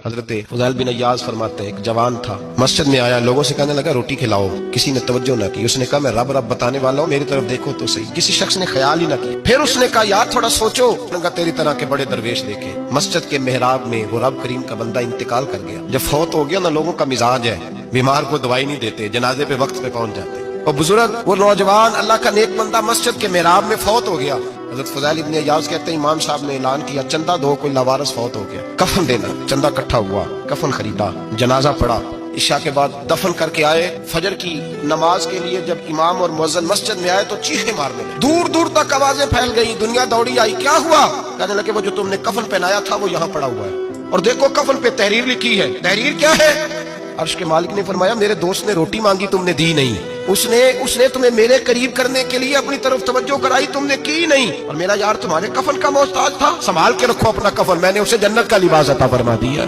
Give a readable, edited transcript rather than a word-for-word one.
حضرت فضیل بن ایاز فرماتے ہیں ایک جوان تھا، مسجد میں آیا، لوگوں سے کہنے لگا روٹی کھلاؤ، کسی نے توجہ نہ کی۔ اس نے کہا میں رب رب بتانے والا ہوں، میری طرف دیکھو تو صحیح، کسی شخص نے خیال ہی نہ کیا۔ پھر اس نے کہا یار تھوڑا سوچو، کہا تیری طرح کے بڑے درویش دیکھے۔ مسجد کے محراب میں وہ رب کریم کا بندہ انتقال کر گیا۔ جب فوت ہو گیا نا، لوگوں کا مزاج ہے بیمار کو دوائی نہیں دیتے، جنازے پہ وقت پہ پہنچ جاتے۔ وہ بزرگ، وہ نوجوان اللہ کا نیک بندہ مسجد کے محراب میں فوت ہو گیا۔ حضرت فضیل ابن ایاز کہتے ہیں امام صاحب نے اعلان کیا چندہ دو، کوئی لاوارث فوت ہو گیا، کفن دینا۔ چندہ اکٹھا ہوا، کفن خریدا، جنازہ پڑھا، عشاء کے بعد دفن کر کے آئے۔ فجر کی نماز کے لیے جب امام اور مؤذن مسجد میں آئے تو چیخیں مارنے لگے، دور دور تک آوازیں پھیل گئی، دنیا دوڑی آئی، کیا ہوا؟ کہنے لگے وہ جو تم نے کفن پہنایا تھا وہ یہاں پڑا ہوا ہے، اور دیکھو کفن پہ تحریر لکھی ہے۔ تحریر کیا ہے؟ عرش کے مالک نے فرمایا میرے دوست نے روٹی مانگی، تم نے دی نہیں، اس نے تمہیں میرے قریب کرنے کے لیے اپنی طرف توجہ کرائی، تم نے کی نہیں، اور میرا یار تمہارے کفن کا محتاج تھا، سنبھال کے رکھو اپنا کفن، میں نے اسے جنت کا لباس عطا فرما دیا۔